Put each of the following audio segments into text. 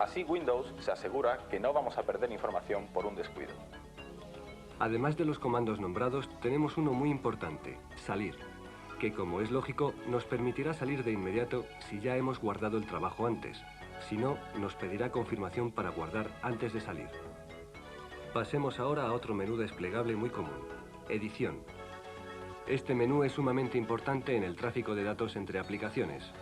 Así Windows se asegura que no vamos a perder información por un descuido. Además de los comandos nombrados, tenemos uno muy importante, salir, que como es lógico, nos permitirá salir de inmediato si ya hemos guardado el trabajo antes. Si no, nos pedirá confirmación para guardar antes de salir. Pasemos ahora a otro menú desplegable muy común, edición. Este menú es sumamente importante en el tráfico de datos entre aplicaciones.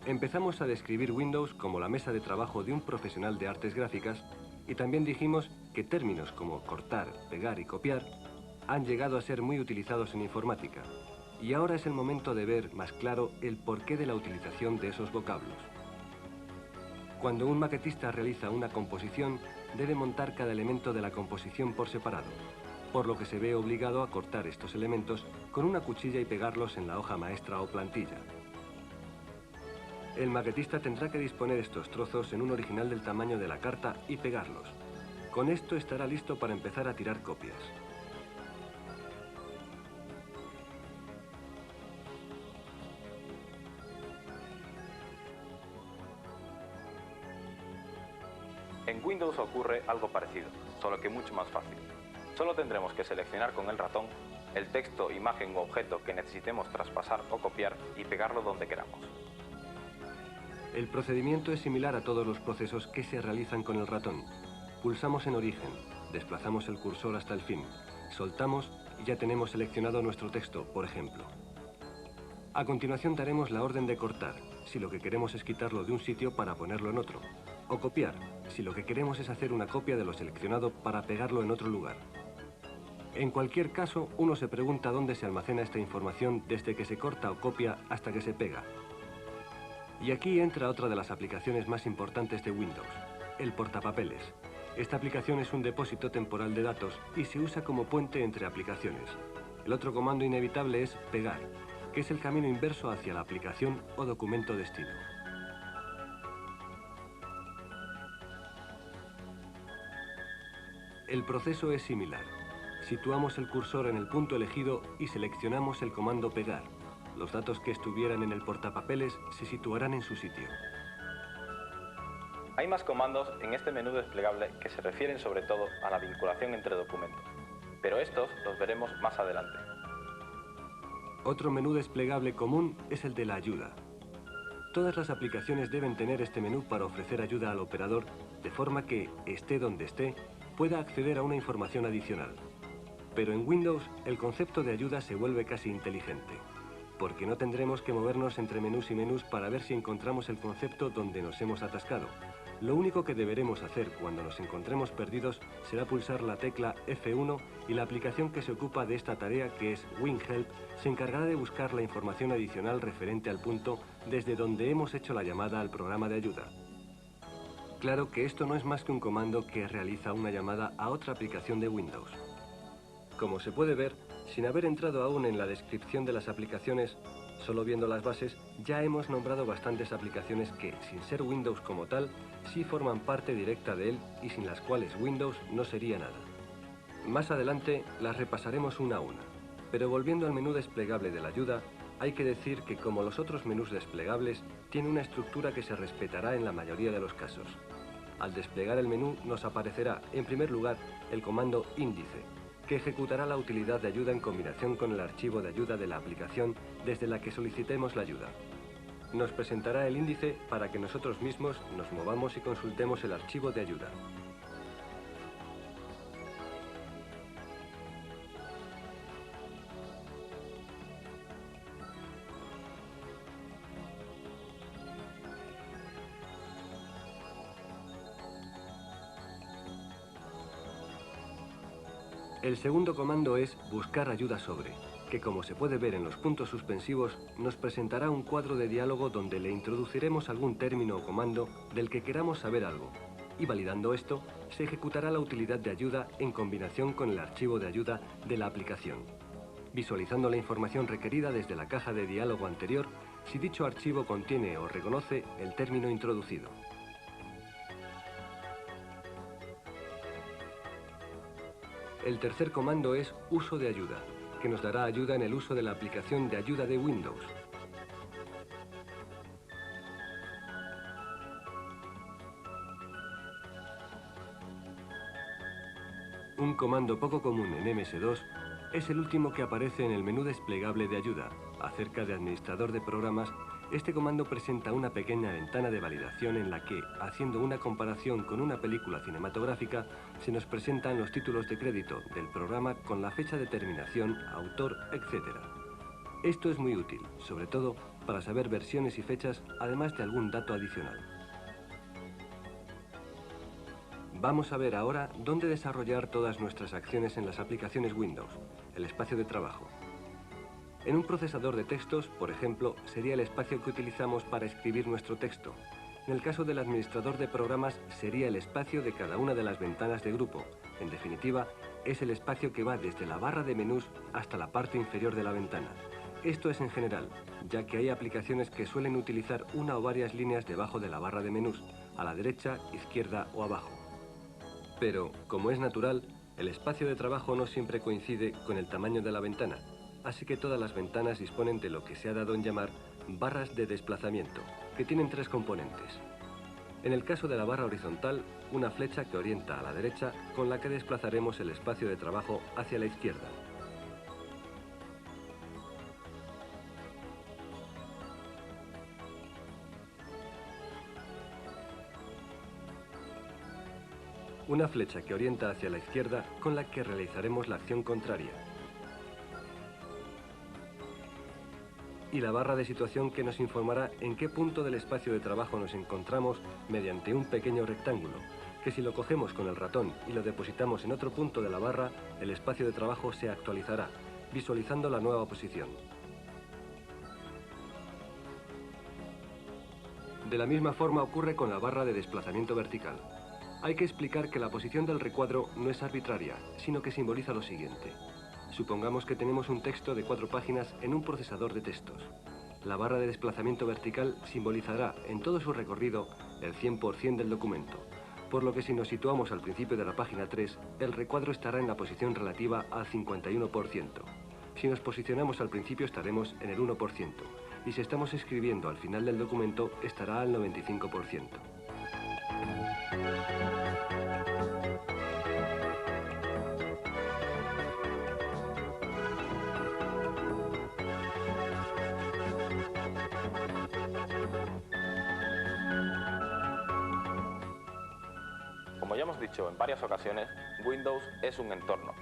Empezamos a describir Windows como la mesa de trabajo de un profesional de artes gráficas y también dijimos que términos como cortar, pegar y copiar han llegado a ser muy utilizados en informática. Y ahora es el momento de ver más claro el porqué de la utilización de esos vocablos. Cuando un maquetista realiza una composición, debe montar cada elemento de la composición por separado, por lo que se ve obligado a cortar estos elementos con una cuchilla y pegarlos en la hoja maestra o plantilla. El maquetista tendrá que disponer estos trozos en un original del tamaño de la carta y pegarlos. Con esto estará listo para empezar a tirar copias. En Windows ocurre algo parecido, solo que mucho más fácil. Solo tendremos que seleccionar con el ratón el texto, imagen u objeto que necesitemos traspasar o copiar y pegarlo donde queramos. El procedimiento es similar a todos los procesos que se realizan con el ratón. Pulsamos en origen, desplazamos el cursor hasta el fin, soltamos y ya tenemos seleccionado nuestro texto, por ejemplo. A continuación daremos la orden de cortar, si lo que queremos es quitarlo de un sitio para ponerlo en otro, o copiar, si lo que queremos es hacer una copia de lo seleccionado para pegarlo en otro lugar. En cualquier caso, uno se pregunta dónde se almacena esta información desde que se corta o copia hasta que se pega. Y aquí entra otra de las aplicaciones más importantes de Windows, el portapapeles. Esta aplicación es un depósito temporal de datos y se usa como puente entre aplicaciones. El otro comando inevitable es pegar, que es el camino inverso hacia la aplicación o documento destino. El proceso es similar. Situamos el cursor en el punto elegido y seleccionamos el comando pegar. Los datos que estuvieran en el portapapeles se situarán en su sitio. Hay más comandos en este menú desplegable que se refieren sobre todo a la vinculación entre documentos, pero estos los veremos más adelante. Otro menú desplegable común es el de la ayuda. Todas las aplicaciones deben tener este menú para ofrecer ayuda al operador, de forma que, esté donde esté, pueda acceder a una información adicional. Pero en Windows, el concepto de ayuda se vuelve casi inteligente, porque no tendremos que movernos entre menús y menús para ver si encontramos el concepto donde nos hemos atascado. Lo único que deberemos hacer cuando nos encontremos perdidos será pulsar la tecla F1 y la aplicación que se ocupa de esta tarea, que es WinHelp, se encargará de buscar la información adicional referente al punto desde donde hemos hecho la llamada al programa de ayuda. Claro que esto no es más que un comando que realiza una llamada a otra aplicación de Windows. Como se puede ver, sin haber entrado aún en la descripción de las aplicaciones, solo viendo las bases, ya hemos nombrado bastantes aplicaciones que, sin ser Windows como tal, sí forman parte directa de él y sin las cuales Windows no sería nada. Más adelante las repasaremos una a una, pero volviendo al menú desplegable de la ayuda, hay que decir que como los otros menús desplegables, tiene una estructura que se respetará en la mayoría de los casos. Al desplegar el menú nos aparecerá, en primer lugar, el comando índice, que ejecutará la utilidad de ayuda en combinación con el archivo de ayuda de la aplicación desde la que solicitemos la ayuda. Nos presentará el índice para que nosotros mismos nos movamos y consultemos el archivo de ayuda. El segundo comando es buscar ayuda sobre, que como se puede ver en los puntos suspensivos, nos presentará un cuadro de diálogo donde le introduciremos algún término o comando del que queramos saber algo, y validando esto, se ejecutará la utilidad de ayuda en combinación con el archivo de ayuda de la aplicación, visualizando la información requerida desde la caja de diálogo anterior si dicho archivo contiene o reconoce el término introducido. El tercer comando es uso de ayuda, que nos dará ayuda en el uso de la aplicación de ayuda de Windows. un comando poco común en MS2, es el último que aparece en el menú desplegable de ayuda. Acerca de administrador de programas, este comando presenta una pequeña ventana de validación en la que, haciendo una comparación con una película cinematográfica, se nos presentan los títulos de crédito del programa con la fecha de terminación, autor, etc. Esto es muy útil, sobre todo para saber versiones y fechas, además de algún dato adicional. Vamos a ver ahora dónde desarrollar todas nuestras acciones en las aplicaciones Windows, el espacio de trabajo. En un procesador de textos, por ejemplo, sería el espacio que utilizamos para escribir nuestro texto. En el caso del administrador de programas, sería el espacio de cada una de las ventanas de grupo. En definitiva, es el espacio que va desde la barra de menús hasta la parte inferior de la ventana. Esto es en general, ya que hay aplicaciones que suelen utilizar una o varias líneas debajo de la barra de menús, a la derecha, izquierda o abajo. Pero, como es natural, el espacio de trabajo no siempre coincide con el tamaño de la ventana, así que todas las ventanas disponen de lo que se ha dado en llamar barras de desplazamiento, que tienen tres componentes. En el caso de la barra horizontal, una flecha que orienta a la derecha con la que desplazaremos el espacio de trabajo hacia la izquierda. Una flecha que orienta hacia la izquierda con la que realizaremos la acción contraria. Y la barra de situación que nos informará en qué punto del espacio de trabajo nos encontramos mediante un pequeño rectángulo, que si lo cogemos con el ratón y lo depositamos en otro punto de la barra, el espacio de trabajo se actualizará, visualizando la nueva posición. De la misma forma ocurre con la barra de desplazamiento vertical. Hay que explicar que la posición del recuadro no es arbitraria, sino que simboliza lo siguiente. Supongamos que tenemos un texto de 4 páginas en un procesador de textos. La barra de desplazamiento vertical simbolizará en todo su recorrido el 100% del documento, por lo que si nos situamos al principio de la página 3, el recuadro estará en la posición relativa al 51%. Si nos posicionamos al principio estaremos en el 1%, y si estamos escribiendo al final del documento estará al 95%. Como ya hemos dicho en varias ocasiones, Windows es un entorno,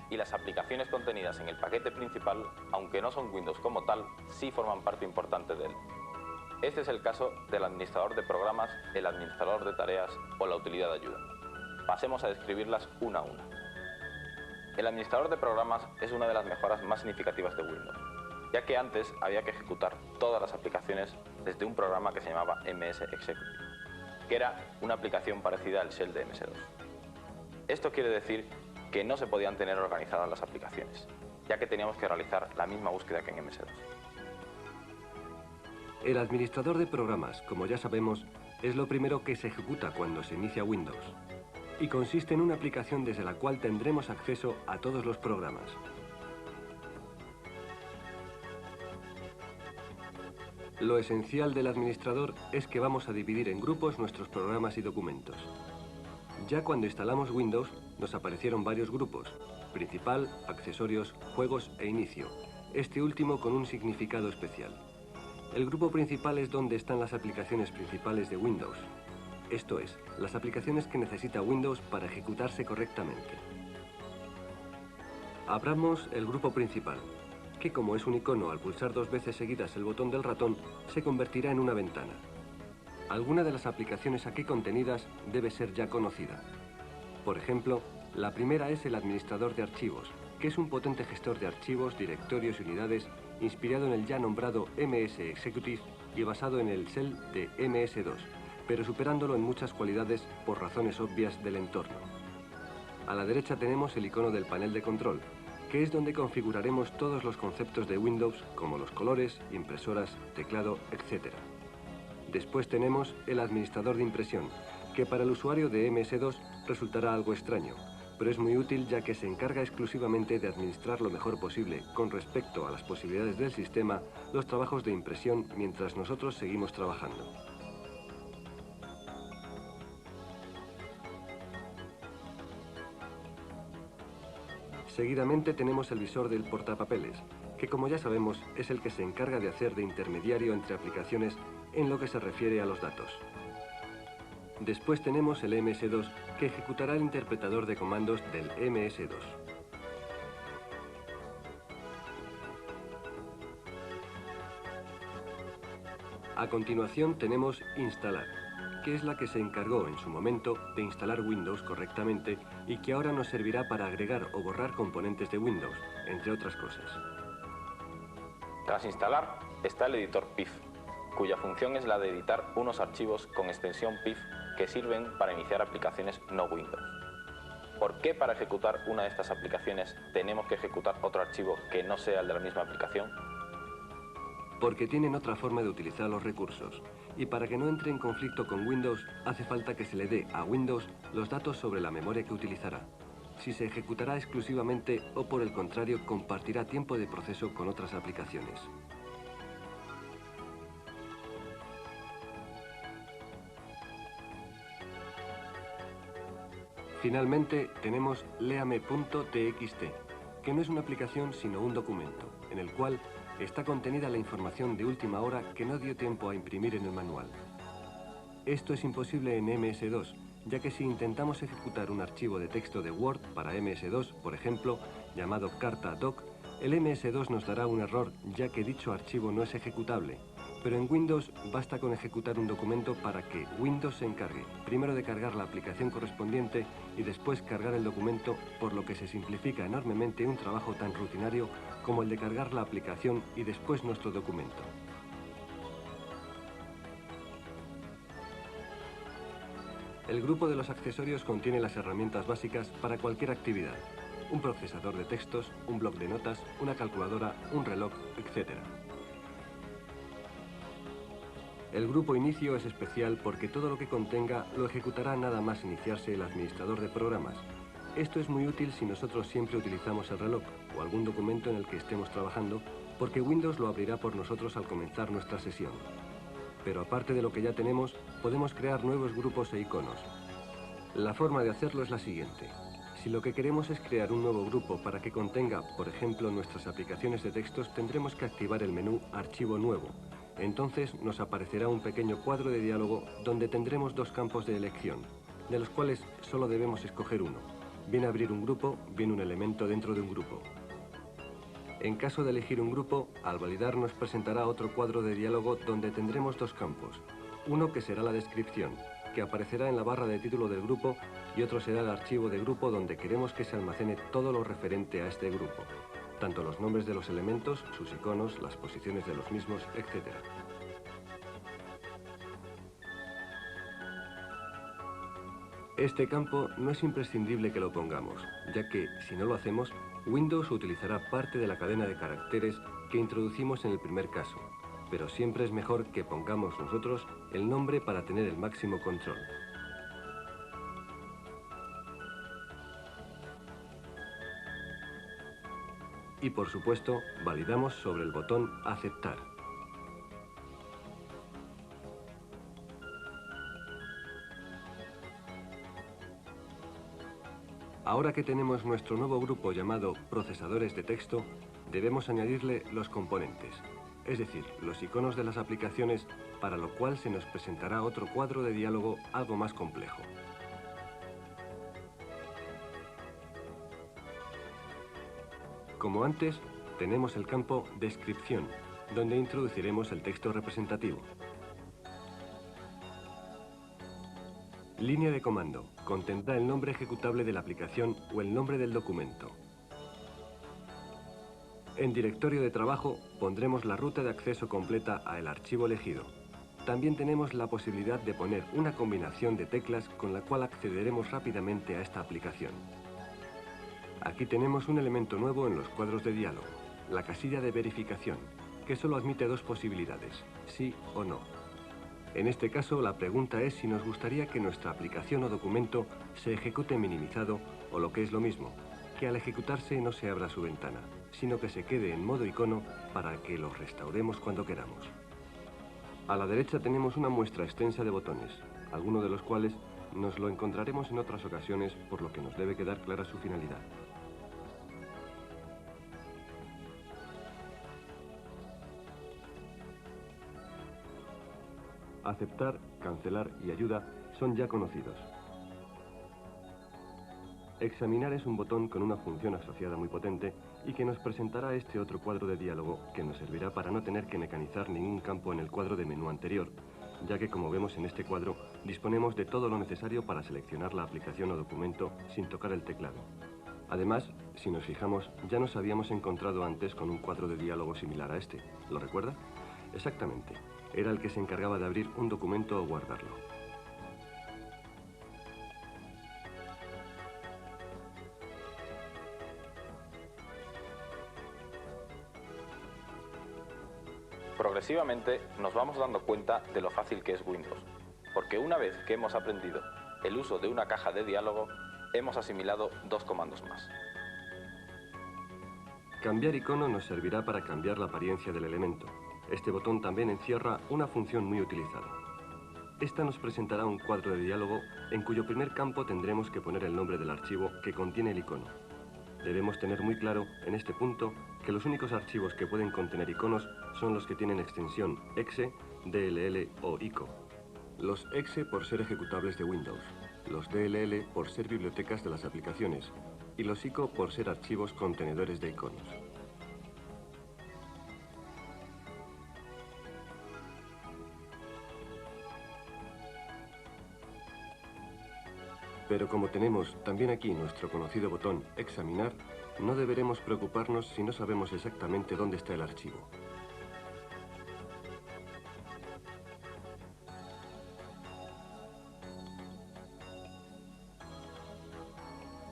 y las aplicaciones contenidas en el paquete principal, aunque no son Windows como tal, sí forman parte importante de él. Este es el caso del administrador de programas, el administrador de tareas o la utilidad de ayuda. Pasemos a describirlas una a una. El administrador de programas es una de las mejoras más significativas de Windows, ya que antes había que ejecutar todas las aplicaciones desde un programa que se llamaba MS Executive, que era una aplicación parecida al shell de MS2. Esto quiere decir que no se podían tener organizadas las aplicaciones, ya que teníamos que realizar la misma búsqueda que en MS2. El administrador de programas, como ya sabemos, es lo primero que se ejecuta cuando se inicia Windows, y consiste en una aplicación desde la cual tendremos acceso a todos los programas. Lo esencial del administrador es que vamos a dividir en grupos nuestros programas y documentos. Ya cuando instalamos Windows, nos aparecieron varios grupos: principal, accesorios, juegos e inicio, este último con un significado especial. El grupo principal es donde están las aplicaciones principales de Windows, esto es, las aplicaciones que necesita Windows para ejecutarse correctamente. Abramos el grupo principal, que como es un icono al pulsar 2 veces seguidas el botón del ratón, se convertirá en una ventana. Alguna de las aplicaciones aquí contenidas debe ser ya conocida. Por ejemplo, la primera es el administrador de archivos, que es un potente gestor de archivos, directorios y unidades inspirado en el ya nombrado MS Executive y basado en el shell de MS2, pero superándolo en muchas cualidades por razones obvias del entorno. A la derecha tenemos el icono del panel de control, que es donde configuraremos todos los conceptos de Windows, como los colores, impresoras, teclado, etc. Después tenemos el administrador de impresión, que para el usuario de MS2 resultará algo extraño, pero es muy útil ya que se encarga exclusivamente de administrar lo mejor posible con respecto a las posibilidades del sistema los trabajos de impresión mientras nosotros seguimos trabajando. Seguidamente tenemos el visor del portapapeles, que como ya sabemos es el que se encarga de hacer de intermediario entre aplicaciones en lo que se refiere a los datos. Después tenemos el MS2, que ejecutará el interpretador de comandos del MS2. A continuación tenemos Instalar, que es la que se encargó en su momento de instalar Windows correctamente y que ahora nos servirá para agregar o borrar componentes de Windows, entre otras cosas. Tras instalar está el editor PIF, cuya función es la de editar unos archivos con extensión PIF que sirven para iniciar aplicaciones no Windows. ¿Por qué para ejecutar una de estas aplicaciones tenemos que ejecutar otro archivo que no sea el de la misma aplicación? Porque tienen otra forma de utilizar los recursos, y para que no entre en conflicto con Windows, hace falta que se le dé a Windows los datos sobre la memoria que utilizará, si se ejecutará exclusivamente o por el contrario compartirá tiempo de proceso con otras aplicaciones. Finalmente tenemos leame.txt, que no es una aplicación sino un documento, en el cual está contenida la información de última hora que no dio tiempo a imprimir en el manual. Esto es imposible en MS2, ya que si intentamos ejecutar un archivo de texto de Word para MS2, por ejemplo, llamado carta doc, el MS2 nos dará un error ya que dicho archivo no es ejecutable. Pero en Windows basta con ejecutar un documento para que Windows se encargue, primero de cargar la aplicación correspondiente y después cargar el documento, por lo que se simplifica enormemente un trabajo tan rutinario como el de cargar la aplicación y después nuestro documento. El grupo de los accesorios contiene las herramientas básicas para cualquier actividad: un procesador de textos, un bloc de notas, una calculadora, un reloj, etc. El grupo inicio es especial porque todo lo que contenga lo ejecutará nada más iniciarse el administrador de programas. Esto es muy útil si nosotros siempre utilizamos el reloj o algún documento en el que estemos trabajando, porque Windows lo abrirá por nosotros al comenzar nuestra sesión. Pero aparte de lo que ya tenemos, podemos crear nuevos grupos e iconos. La forma de hacerlo es la siguiente. Si lo que queremos es crear un nuevo grupo para que contenga, por ejemplo, nuestras aplicaciones de textos, tendremos que activar el menú Archivo Nuevo. Entonces nos aparecerá un pequeño cuadro de diálogo donde tendremos dos campos de elección, de los cuales solo debemos escoger uno, bien abrir un grupo, bien un elemento dentro de un grupo. En caso de elegir un grupo, al validar nos presentará otro cuadro de diálogo donde tendremos dos campos, uno que será la descripción, que aparecerá en la barra de título del grupo, y otro será el archivo de grupo donde queremos que se almacene todo lo referente a este grupo, tanto los nombres de los elementos, sus iconos, las posiciones de los mismos, etc. Este campo no es imprescindible que lo pongamos, ya que, si no lo hacemos, Windows utilizará parte de la cadena de caracteres que introducimos en el primer caso, pero siempre es mejor que pongamos nosotros el nombre para tener el máximo control. Y por supuesto, validamos sobre el botón Aceptar. Ahora que tenemos nuestro nuevo grupo llamado Procesadores de Texto, debemos añadirle los componentes, es decir, los iconos de las aplicaciones, para lo cual se nos presentará otro cuadro de diálogo algo más complejo. Como antes, tenemos el campo Descripción, donde introduciremos el texto representativo. Línea de comando. Contendrá el nombre ejecutable de la aplicación o el nombre del documento. En directorio de trabajo pondremos la ruta de acceso completa al archivo elegido. También tenemos la posibilidad de poner una combinación de teclas con la cual accederemos rápidamente a esta aplicación. Aquí tenemos un elemento nuevo en los cuadros de diálogo, la casilla de verificación, que solo admite dos posibilidades, sí o no. En este caso, la pregunta es si nos gustaría que nuestra aplicación o documento se ejecute minimizado o, lo que es lo mismo, que al ejecutarse no se abra su ventana, sino que se quede en modo icono para que lo restauremos cuando queramos. A la derecha tenemos una muestra extensa de botones, algunos de los cuales nos lo encontraremos en otras ocasiones, por lo que nos debe quedar clara su finalidad. Aceptar, cancelar y ayuda son ya conocidos. Examinar es un botón con una función asociada muy potente y que nos presentará este otro cuadro de diálogo que nos servirá para no tener que mecanizar ningún campo en el cuadro de menú anterior, ya que como vemos en este cuadro disponemos de todo lo necesario para seleccionar la aplicación o documento sin tocar el teclado. Además, si nos fijamos, ya nos habíamos encontrado antes con un cuadro de diálogo similar a este. ¿Lo recuerda? Exactamente. Era el que se encargaba de abrir un documento o guardarlo. Progresivamente nos vamos dando cuenta de lo fácil que es Windows, porque una vez que hemos aprendido el uso de una caja de diálogo, hemos asimilado dos comandos más. Cambiar icono nos servirá para cambiar la apariencia del elemento. Este botón también encierra una función muy utilizada. Esta nos presentará un cuadro de diálogo en cuyo primer campo tendremos que poner el nombre del archivo que contiene el icono. Debemos tener muy claro, en este punto, que los únicos archivos que pueden contener iconos son los que tienen extensión exe, dll o ico. Los exe por ser ejecutables de Windows, los dll por ser bibliotecas de las aplicaciones y los ico por ser archivos contenedores de iconos. Pero como tenemos también aquí nuestro conocido botón examinar, no deberemos preocuparnos si no sabemos exactamente dónde está el archivo.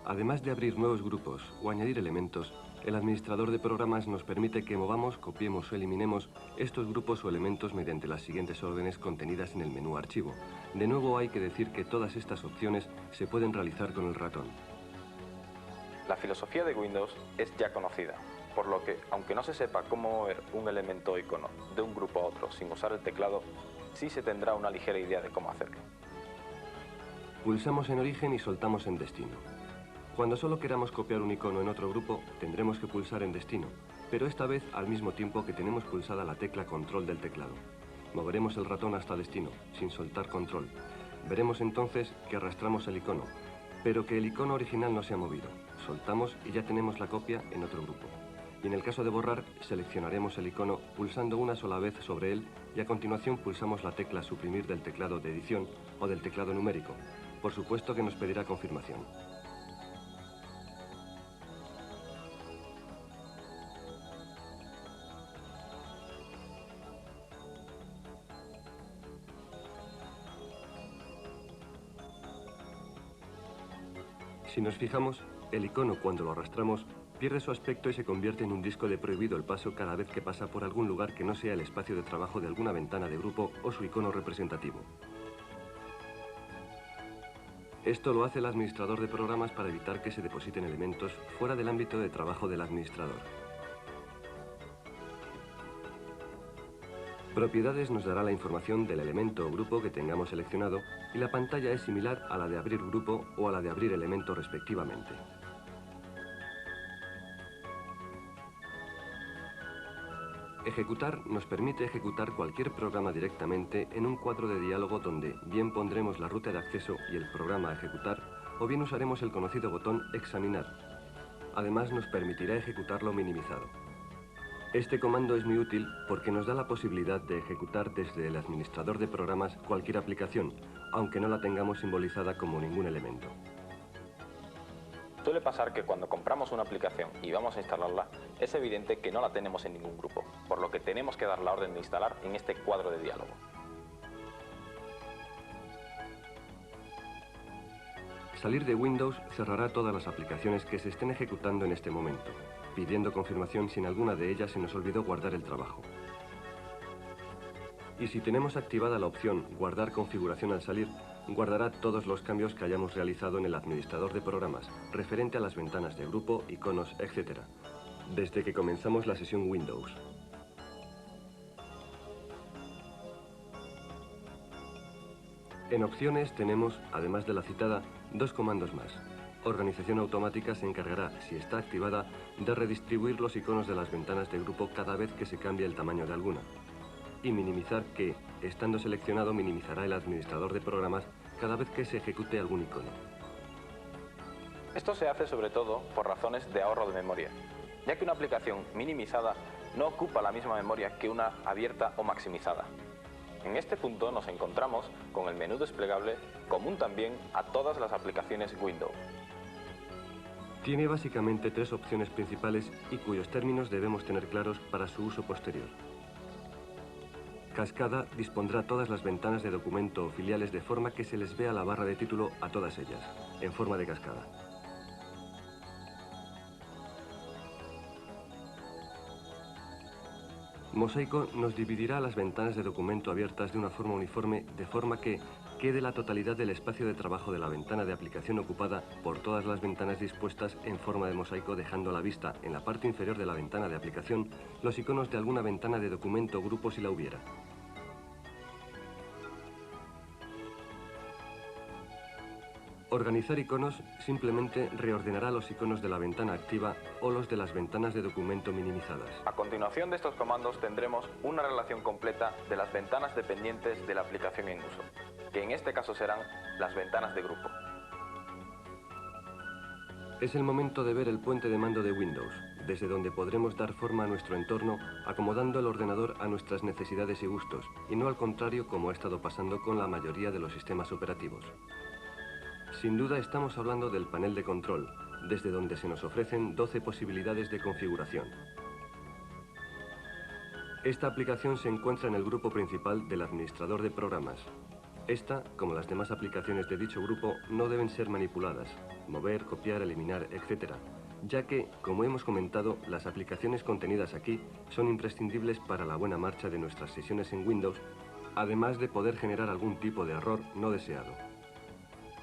Además de abrir nuevos grupos o añadir elementos, el administrador de programas nos permite que movamos, copiemos o eliminemos estos grupos o elementos mediante las siguientes órdenes contenidas en el menú Archivo. De nuevo hay que decir que todas estas opciones se pueden realizar con el ratón. La filosofía de Windows es ya conocida, por lo que, aunque no se sepa cómo mover un elemento o icono de un grupo a otro sin usar el teclado, sí se tendrá una ligera idea de cómo hacerlo. Pulsamos en origen y soltamos en destino. Cuando solo queramos copiar un icono en otro grupo, tendremos que pulsar en destino, pero esta vez al mismo tiempo que tenemos pulsada la tecla control del teclado. Moveremos el ratón hasta destino, sin soltar control. Veremos entonces que arrastramos el icono, pero que el icono original no se ha movido. Soltamos y ya tenemos la copia en otro grupo. Y en el caso de borrar, seleccionaremos el icono pulsando una sola vez sobre él y a continuación pulsamos la tecla suprimir del teclado de edición o del teclado numérico. Por supuesto que nos pedirá confirmación. Si nos fijamos, el icono cuando lo arrastramos pierde su aspecto y se convierte en un disco de prohibido el paso cada vez que pasa por algún lugar que no sea el espacio de trabajo de alguna ventana de grupo o su icono representativo. Esto lo hace el administrador de programas para evitar que se depositen elementos fuera del ámbito de trabajo del administrador. Propiedades nos dará la información del elemento o grupo que tengamos seleccionado y la pantalla es similar a la de abrir grupo o a la de abrir elemento respectivamente. Ejecutar nos permite ejecutar cualquier programa directamente en un cuadro de diálogo donde bien pondremos la ruta de acceso y el programa a ejecutar o bien usaremos el conocido botón examinar. Además nos permitirá ejecutarlo minimizado. Este comando es muy útil porque nos da la posibilidad de ejecutar desde el administrador de programas cualquier aplicación, aunque no la tengamos simbolizada como ningún elemento. Suele pasar que cuando compramos una aplicación y vamos a instalarla, es evidente que no la tenemos en ningún grupo, por lo que tenemos que dar la orden de instalar en este cuadro de diálogo. Salir de Windows cerrará todas las aplicaciones que se estén ejecutando en este momento, pidiendo confirmación si en alguna de ellas se nos olvidó guardar el trabajo. Y si tenemos activada la opción Guardar configuración al salir, guardará todos los cambios que hayamos realizado en el administrador de programas, referente a las ventanas de grupo, iconos, etc., desde que comenzamos la sesión Windows. En opciones tenemos, además de la citada, dos comandos más. Organización automática se encargará, si está activada, de redistribuir los iconos de las ventanas de grupo cada vez que se cambie el tamaño de alguna. y minimizar que, estando seleccionado, minimizará el administrador de programas cada vez que se ejecute algún icono. Esto se hace sobre todo por razones de ahorro de memoria, ya que una aplicación minimizada no ocupa la misma memoria que una abierta o maximizada. En este punto nos encontramos con el menú desplegable, común también a todas las aplicaciones Windows. Tiene básicamente 3 opciones principales y cuyos términos debemos tener claros para su uso posterior. Cascada dispondrá todas las ventanas de documento o filiales de forma que se les vea la barra de título a todas ellas, en forma de cascada. Mosaico nos dividirá las ventanas de documento abiertas de una forma uniforme, de forma que quede la totalidad del espacio de trabajo de la ventana de aplicación ocupada por todas las ventanas dispuestas en forma de mosaico, dejando a la vista, en la parte inferior de la ventana de aplicación, los iconos de alguna ventana de documento o grupo si la hubiera. Organizar iconos simplemente reordenará los iconos de la ventana activa o los de las ventanas de documento minimizadas. A continuación de estos comandos tendremos una relación completa de las ventanas dependientes de la aplicación en uso, que en este caso serán las ventanas de grupo. Es el momento de ver el puente de mando de Windows, desde donde podremos dar forma a nuestro entorno, acomodando el ordenador a nuestras necesidades y gustos, y no al contrario como ha estado pasando con la mayoría de los sistemas operativos. Sin duda estamos hablando del panel de control, desde donde se nos ofrecen 12 posibilidades de configuración. Esta aplicación se encuentra en el grupo principal del administrador de programas. Esta, como las demás aplicaciones de dicho grupo, no deben ser manipuladas, mover, copiar, eliminar, etc., ya que, como hemos comentado, las aplicaciones contenidas aquí son imprescindibles para la buena marcha de nuestras sesiones en Windows, además de poder generar algún tipo de error no deseado.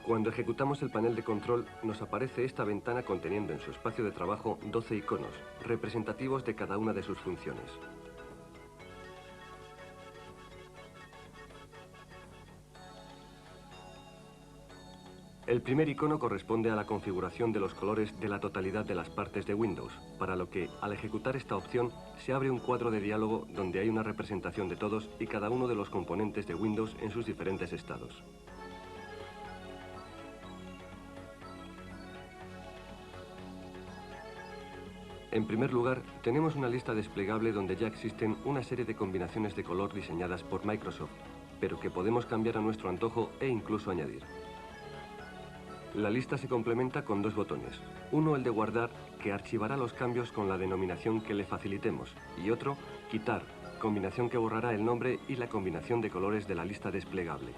Cuando ejecutamos el panel de control, nos aparece esta ventana conteniendo en su espacio de trabajo 12 iconos, representativos de cada una de sus funciones. El primer icono corresponde a la configuración de los colores de la totalidad de las partes de Windows, para lo que, al ejecutar esta opción, se abre un cuadro de diálogo donde hay una representación de todos y cada uno de los componentes de Windows en sus diferentes estados. En primer lugar, tenemos una lista desplegable donde ya existen una serie de combinaciones de color diseñadas por Microsoft, pero que podemos cambiar a nuestro antojo e incluso añadir. La lista se complementa con 2 botones, uno el de guardar, que archivará los cambios con la denominación que le facilitemos, y otro, quitar, combinación que borrará el nombre y la combinación de colores de la lista desplegable.